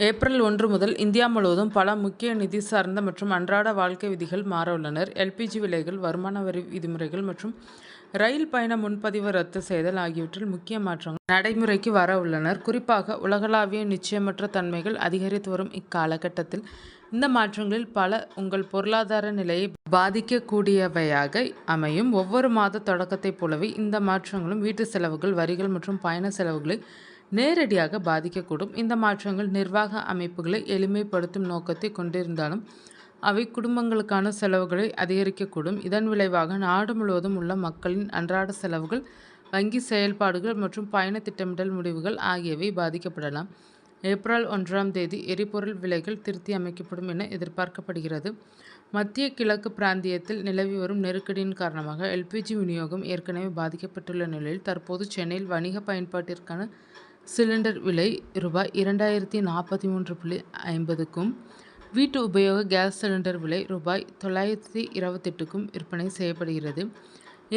April 1 முதல் India முழுவதும் பல முக்கிய நிதி சார்ந்த மற்றும் அன்றாட வாழ்க்கை விதிகள் மாறவுள்ளனர். எல்பிஜி விலைகள், வருமான வரி விதிமுறைகள் மற்றும் ரயில் பயண முன்பதிவு ரத்து செய்தல் ஆகியவற்றில் முக்கிய மாற்றங்கள் நடைமுறைக்கு வர உள்ளனர். குறிப்பாக உலகளாவிய நிச்சயமற்ற தன்மைகள் அதிகரித்து வரும் இக்காலகட்டத்தில் இந்த மாற்றங்களில் பல உங்கள் பொருளாதார நிலையை பாதிக்கக்கூடியவையாக அமையும். ஒவ்வொரு மாத தொடக்கத்தைப் போலவே இந்த மாற்றங்களும் வீட்டு செலவுகள், வரிகள் மற்றும் பயண செலவுகளை நேரடியாக பாதிக்கக்கூடும். இந்த மாற்றங்கள் நிர்வாக அமைப்புகளை எளிமைப்படுத்தும் நோக்கத்தை கொண்டிருந்தாலும் அவை குடும்பங்களுக்கான செலவுகளை அதிகரிக்கக்கூடும். இதன் விளைவாக நாடு முழுவதும் உள்ள மக்களின் அன்றாட செலவுகள், வங்கி செயல்பாடுகள் மற்றும் பயண திட்டமிடல் முடிவுகள் ஆகியவை பாதிக்கப்படலாம். ஏப்ரல் 1ஆம் தேதி எரிபொருள் விலைகள் திருத்தி அமைக்கப்படும் என எதிர்பார்க்கப்படுகிறது. மத்திய கிழக்கு பிராந்தியத்தில் நிலவி வரும் நெருக்கடியின் காரணமாக எல்பிஜி விநியோகம் ஏற்கனவே பாதிக்கப்பட்டுள்ள நிலையில் தற்போது சென்னையில் வணிக பயன்பாட்டிற்கான சிலிண்டர் விலை ரூபாய் 2043.50க்கும் வீட்டு உபயோக கேஸ் சிலிண்டர் விலை ரூபாய் 928க்கும் விற்பனை செய்யப்படுகிறது.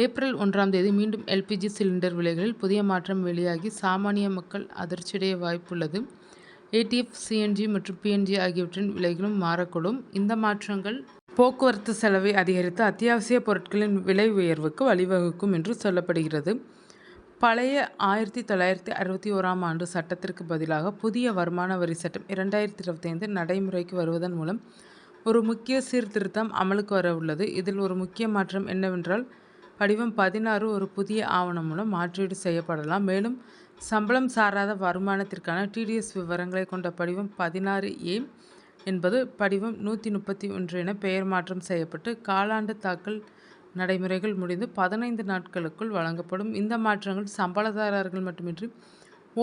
ஏப்ரல் 1ஆம் தேதி மீண்டும் எல்பிஜி சிலிண்டர் விலைகளில் புதிய மாற்றம் வெளியாகி சாமானிய மக்கள் அதிர்ச்சியடைய வாய்ப்புள்ளது. ஏடிஎஃப், சிஎன்ஜி மற்றும் பிஎன்ஜி ஆகியவற்றின் விலைகளும் மாறக்கூடும். இந்த மாற்றங்கள் போக்குவரத்து செலவை அதிகரித்து அத்தியாவசிய பொருட்களின் விலை உயர்வுக்கு வழிவகுக்கும் என்று சொல்லப்படுகிறது. பழைய 1961ஆம் ஆண்டு சட்டத்திற்கு பதிலாக புதிய வருமான வரி சட்டம் 2025 நடைமுறைக்கு வருவதன் மூலம் ஒரு முக்கிய சீர்திருத்தம் அமலுக்கு வர உள்ளது. இதில் ஒரு முக்கிய மாற்றம் என்னவென்றால், படிவம் 16 ஒரு புதிய ஆவணம் மூலம் மாற்றீடு செய்யப்படலாம். மேலும் சம்பளம் சாராத வருமானத்திற்கான டிடிஎஸ் விவரங்களை கொண்ட படிவம் 16A என்பது படிவம் 131 என பெயர் மாற்றம் செய்யப்பட்டு காலாண்டு தாக்கல் நடைமுறைகள் முடிந்து 15 நாட்களுக்குள் வழங்கப்படும். இந்த மாற்றங்கள் சம்பளதாரர்கள் மட்டுமின்றி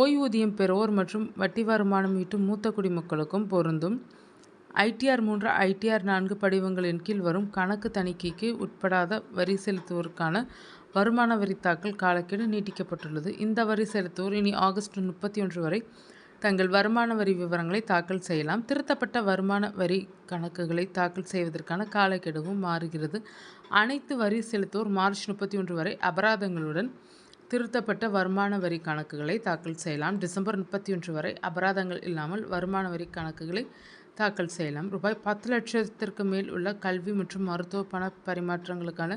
ஓய்வூதியம் பெறுவோர் மற்றும் வட்டி வருமானம் ஈட்டும் மூத்த குடிமக்களுக்கும் பொருந்தும். ITR 3, ITR 4 படிவங்களின் கீழ் வரும் கணக்கு தணிக்கைக்கு உட்படாத வரி செலுத்துவோருக்கான வருமான வரி தாக்கல் காலக்கெடு நீட்டிக்கப்பட்டுள்ளது. இந்த வரி செலுத்துவோர் இனி ஆகஸ்ட் 31 வரை தங்கள் வருமான வரி விவரங்களை தாக்கல் செய்யலாம். திருத்தப்பட்ட வருமான வரி கணக்குகளை தாக்கல் செய்வதற்கான காலக்கெடுவும் மாறுகிறது. அனைத்து வரி செலுத்துவோர் மார்ச் 31 வரை அபராதங்களுடன் திருத்தப்பட்ட வருமான வரி கணக்குகளை தாக்கல் செய்யலாம். டிசம்பர் 31 வரை அபராதங்கள் இல்லாமல் வருமான வரி கணக்குகளை தாக்கல் செய்யலாம். ரூபாய் 10 லட்சத்திற்கு மேல் உள்ள கல்வி மற்றும் மருத்துவ பண பரிமாற்றங்களுக்கான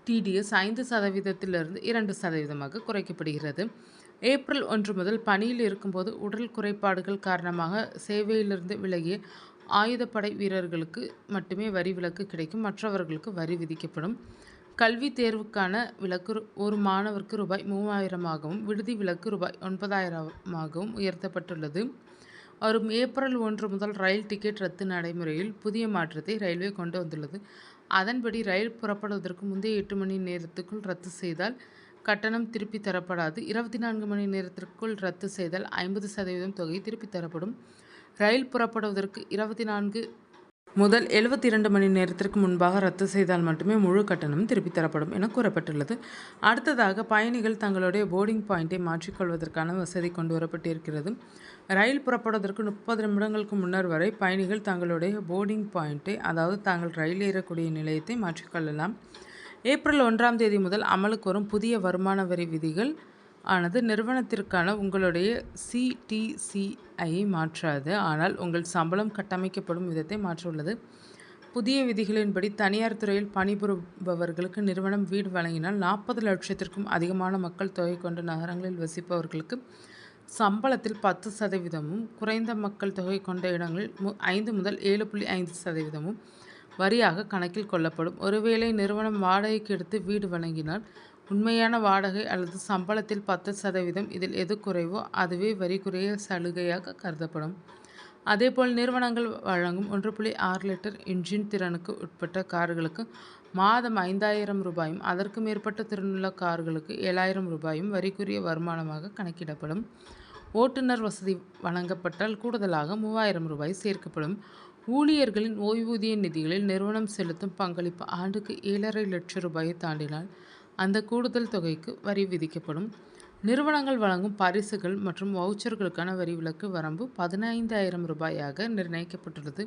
டிடிஎஸ் 5%-2% குறைக்கப்படுகிறது. ஏப்ரல் 1 முதல் பணியில் இருக்கும்போது உடல் குறைபாடுகள் காரணமாக சேவையிலிருந்து விலகிய ஆயுதப்படை வீரர்களுக்கு மட்டுமே வரி விலக்கு கிடைக்கும். மற்றவர்களுக்கு வரி விதிக்கப்படும். கல்வி தேர்வுக்கான விலக்கு ஒரு மாணவருக்கு ரூபாய் 3000ஆகவும் விடுதி விலக்கு ரூபாய் 9000ஆகவும் உயர்த்தப்பட்டுள்ளது. வரும் ஏப்ரல் 1 முதல் ரயில் டிக்கெட் ரத்து நடைமுறையில் புதிய மாற்றத்தை ரயில்வே கொண்டு வந்துள்ளது. அதன்படி ரயில் புறப்படுவதற்கு முந்தைய 8 மணி நேரத்துக்குள் ரத்து செய்தால் கட்டணம் திருப்பி தரப்படாது. 24 மணி நேரத்திற்குள் ரத்து செய்தால் 50% தொகை திருப்பி தரப்படும். ரயில் புறப்படுவதற்கு 24 முதல் 72 மணி நேரத்திற்கு முன்பாக ரத்து செய்தால் மட்டுமே முழு கட்டணம் திருப்பி தரப்படும் என கூறப்பட்டுள்ளது. அடுத்ததாக பயணிகள் தங்களுடைய போர்டிங் பாயிண்டை மாற்றிக்கொள்வதற்கான வசதி கொண்டு வரப்பட்டிருக்கிறது. ரயில் புறப்படுவதற்கு 30 நிமிடங்களுக்கு முன்னர் வரை பயணிகள் தங்களுடைய போர்டிங் பாயிண்டை, அதாவது தாங்கள் ரயில் ஏறக்கூடிய நிலையத்தை மாற்றிக்கொள்ளலாம். ஏப்ரல் 1ஆம் தேதி முதல் அமலுக்கு வரும் புதிய வருமான வரி விதிகள் ஆனது நிறுவனத்திற்கான உங்களுடைய CTCஐ மாற்றாது, ஆனால் உங்கள் சம்பளம் கட்டமைக்கப்படும் விதத்தை மாற்றவுள்ளது. புதிய விதிகளின்படி தனியார் துறையில் பணிபுரிபவர்களுக்கு நிறுவனம் வீடு வழங்கினால் 40 லட்சத்திற்கும் அதிகமான மக்கள் தொகை கொண்ட நகரங்களில் வசிப்பவர்களுக்கு சம்பளத்தில் 10%, குறைந்த மக்கள் தொகை கொண்ட இடங்களில் 5 முதல் 7.5% வரியாக கணக்கில் கொள்ளப்படும். ஒருவேளை நிறுவனம் வாடகைக்கு எடுத்து வீடு வழங்கினால் உண்மையான வாடகை அல்லது சம்பளத்தில் 10%, இதில் எது குறைவோ அதுவே வரிக்குரிய சலுகையாக கருதப்படும். அதேபோல் நிறுவனங்கள் வழங்கும் 1.6 லிட்டர் இன்ஜின் திறனுக்கு உட்பட்ட கார்களுக்கு மாதம் 5000 ரூபாயும், அதற்கு மேற்பட்ட திறனுள்ள கார்களுக்கு 7000 ரூபாயும் வரிக்குரிய வருமானமாக கணக்கிடப்படும். ஓட்டுநர் வசதி வழங்கப்பட்டால் கூடுதலாக 3000 ரூபாய் சேர்க்கப்படும். ஊழியர்களின் ஓய்வூதிய நிதிகளில் நிறுவனம் செலுத்தும் பங்களிப்பு ஆண்டுக்கு 7.5 லட்சம் ரூபாயை தாண்டினால் அந்த கூடுதல் தொகைக்கு வரி விதிக்கப்படும். நிறுவனங்கள் வழங்கும் பரிசுகள் மற்றும் வவுச்சர்களுக்கான வரி விலக்கு வரம்பு 15,000 ரூபாயாக நிர்ணயிக்கப்பட்டுள்ளது.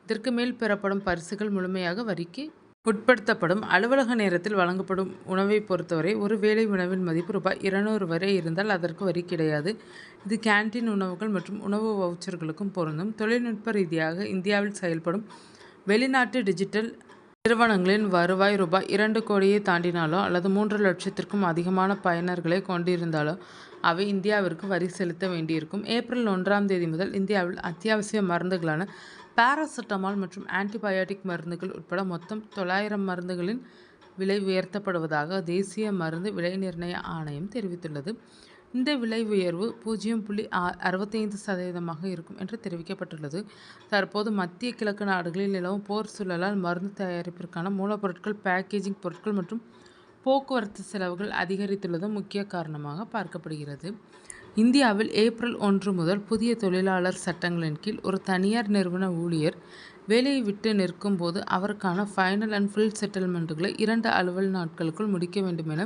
இதற்கு மேல் பெறப்படும் பரிசுகள் முழுமையாக வரிக்கு உட்படுத்தப்படும். அலுவலக நேரத்தில் வழங்கப்படும் உணவை பொறுத்தவரை ஒரு வேளை உணவின் மதிப்பு ரூபாய் 200 வரை இருந்தால் அதற்கு வரி கிடையாது. இது கேன்டீன் உணவுகள் மற்றும் உணவு வவுச்சர்களுக்கும் பொருந்தும். தொழில்நுட்ப ரீதியாக இந்தியாவில் செயல்படும் வெளிநாட்டு டிஜிட்டல் நிறுவனங்களின் வருவாய் ரூபாய் 2 கோடியை தாண்டினாலோ அல்லது 3 லட்சத்திற்கும் அதிகமான பயனர்களை கொண்டிருந்தாலோ அவை இந்தியாவிற்கு வரி செலுத்த வேண்டியிருக்கும். ஏப்ரல் 1ஆம் தேதி முதல் இந்தியாவில் அத்தியாவசிய மருந்துகளான பாராசெட்டமால் மற்றும் ஆன்டிபயாட்டிக் மருந்துகள் உட்பட மொத்தம் 900 மருந்துகளின் விலை உயர்த்தப்படுவதாக தேசிய மருந்து விலை நிர்ணய ஆணையம் தெரிவித்துள்ளது. இந்த விலை உயர்வு 0.65% இருக்கும் என்று தெரிவிக்கப்பட்டுள்ளது. தற்போது மத்திய கிழக்கு நாடுகளில் நிலவும் போர் சூழலால் மருந்து தயாரிப்பிற்கான மூலப்பொருட்கள், பேக்கேஜிங் பொருட்கள் மற்றும் போக்குவரத்து செலவுகள் அதிகரித்துள்ளது முக்கிய காரணமாக பார்க்கப்படுகிறது. இந்தியாவில் ஏப்ரல் 1 முதல் புதிய தொழிலாளர் சட்டங்களின் கீழ் ஒரு தனியார் நிறுவன ஊழியர் வேலையை விட்டு நிற்கும் போது அவருக்கான ஃபைனல் அண்ட் ஃபுல் செட்டில்மெண்ட்டுகளை 2 அலுவல் நாட்களுக்குள் முடிக்க வேண்டும் என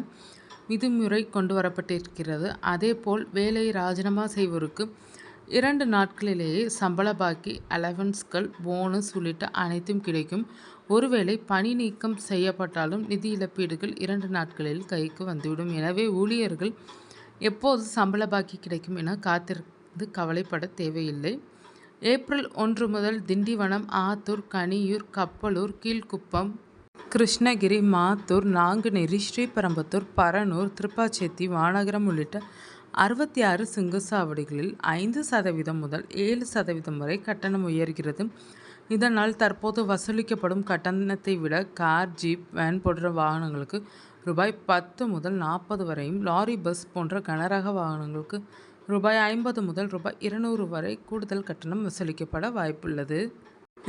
விதிமுறை கொண்டு வரப்பட்டிருக்கிறது. அதேபோல் வேலையை ராஜினாமா செய்வோருக்கு 2 நாட்களிலேயே சம்பள பாக்கி, அலவன்ஸ்கள், போனஸ் உள்ளிட்ட அனைத்தும் கிடைக்கும். ஒருவேளை பணி நீக்கம் செய்யப்பட்டாலும் நிதி இழப்பீடுகள் 2 நாட்களில் கைக்கு வந்துவிடும். எனவே ஊழியர்கள் எப்போது சம்பள பாக்கி கிடைக்கும் என காத்திருந்து கவலைப்பட தேவையில்லை. ஏப்ரல் 1 முதல் திண்டிவனம், ஆத்தூர், கனியூர், கப்பலூர், கீழ்குப்பம், கிருஷ்ணகிரி, மாத்தூர், நாங்குநேரி, ஸ்ரீபெரும்புதூர், பரனூர், திருப்பாச்சேத்தி, வானகரம் உள்ளிட்ட 66 சுங்கச்சாவடிகளில் 5% முதல் 7% வரை கட்டணம் உயர்கிறது. இதனால் தற்போது வசூலிக்கப்படும் கட்டணத்தை விட கார், ஜீப், வேன் போன்ற வாகனங்களுக்கு ரூபாய் 10 முதல் 40 வரையும், லாரி, பஸ் போன்ற கனரக வாகனங்களுக்கு ரூபாய் 50 முதல் ரூபாய் 200 வரை கூடுதல் கட்டணம் வசூலிக்கப்பட வாய்ப்புள்ளது.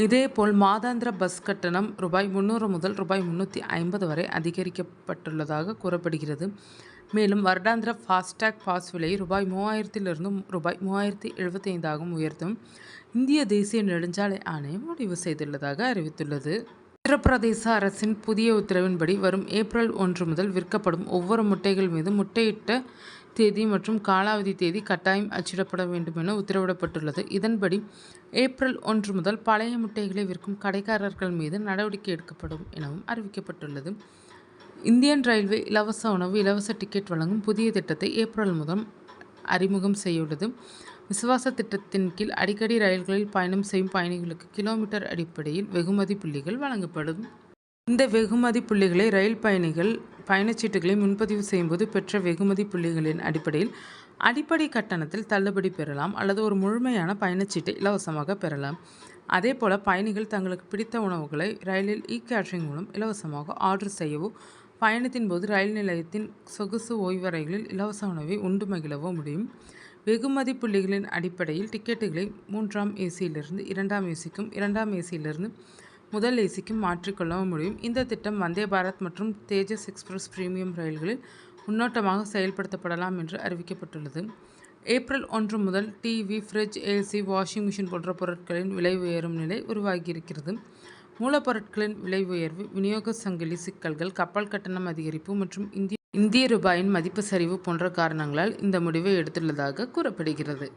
இதேபோல் மாதாந்திர பஸ் கட்டணம் ரூபாய் 300 முதல் ரூபாய் 350 வரை அதிகரிக்கப்பட்டுள்ளதாக கூறப்படுகிறது. மேலும் வருடாந்திர ஃபாஸ்டாக் பாஸ் விலையை ரூபாய் 3000 ரூபாய் 3075 உயர்த்தும் இந்திய தேசிய நெடுஞ்சாலை ஆணையம் முடிவு செய்துள்ளதாக அறிவித்துள்ளது. உத்தரப்பிரதேச அரசின் புதிய உத்தரவின்படி வரும் ஏப்ரல் 1 முதல் விற்கப்படும் ஒவ்வொரு முட்டைகள் மீது முட்டையிட்ட தேதி மற்றும் காலாவதி தேதி கட்டாயம் அச்சிடப்பட வேண்டும் என உத்தரவிடப்பட்டுள்ளது. இதன்படி ஏப்ரல் 1 முதல் பழைய முட்டைகளை விற்கும் கடைக்காரர்கள் மீது நடவடிக்கை எடுக்கப்படும் எனவும் அறிவிக்கப்பட்டுள்ளது. இந்தியன் ரயில்வே இலவச உணவு, இலவச டிக்கெட் வழங்கும் புதிய திட்டத்தை ஏப்ரல் முதல் அறிமுகம் செய்துள்ளது. விசுவாச திட்டத்தின் கீழ் அடிக்கடி ரயில்களில் பயணம் செய்யும் பயணிகளுக்கு கிலோமீட்டர் அடிப்படையில் வெகுமதி புள்ளிகள் வழங்கப்படும். இந்த வெகுமதி புள்ளிகளை ரயில் பயணிகள் பயணச்சீட்டுகளை முன்பதிவு செய்யும்போது பெற்ற வெகுமதி புள்ளிகளின் அடிப்படையில் அடிப்படை கட்டணத்தில் தள்ளுபடி பெறலாம் அல்லது ஒரு முழுமையான பயணச்சீட்டை இலவசமாக பெறலாம். அதேபோல பயணிகள் தங்களுக்கு பிடித்த உணவுகளை ரயிலில் கேட்டரிங் மூலம் இலவசமாக ஆர்டர் செய்யவோ, பயணத்தின் போது ரயில் நிலையத்தின் சொகுசு ஓய்வறைகளில் இலவச உணவை உண்டு மகிழவோ முடியும். வெகுமதி புள்ளிகளின் அடிப்படையில் டிக்கெட்டுகளை 3ஆம் ஏசியிலிருந்து 2ஆம் ஏசிக்கும், 2ஆம் ஏசியிலிருந்து முதல் ஏசிக்கும் மாற்றிக்கொள்ளவும் முடியும். இந்த திட்டம் வந்தே பாரத் மற்றும் தேஜஸ் எக்ஸ்பிரஸ் பிரீமியம் ரயில்களில் முன்னோட்டமாக செயல்படுத்தப்படலாம் என்று அறிவிக்கப்பட்டுள்ளது. ஏப்ரல் 1 முதல் TV, fridge, AC, washing machine போன்ற பொருட்களின் விலை உயரும் நிலை உருவாகியிருக்கிறது. மூலப்பொருட்களின் விலை உயர்வு, விநியோக சங்கிலி சிக்கல்கள், கப்பல் கட்டணம் அதிகரிப்பு மற்றும் இந்திய ரூபாயின் மதிப்பு சரிவு போன்ற காரணங்களால் இந்த முடிவை எடுத்துள்ளதாக கூறப்படுகிறது.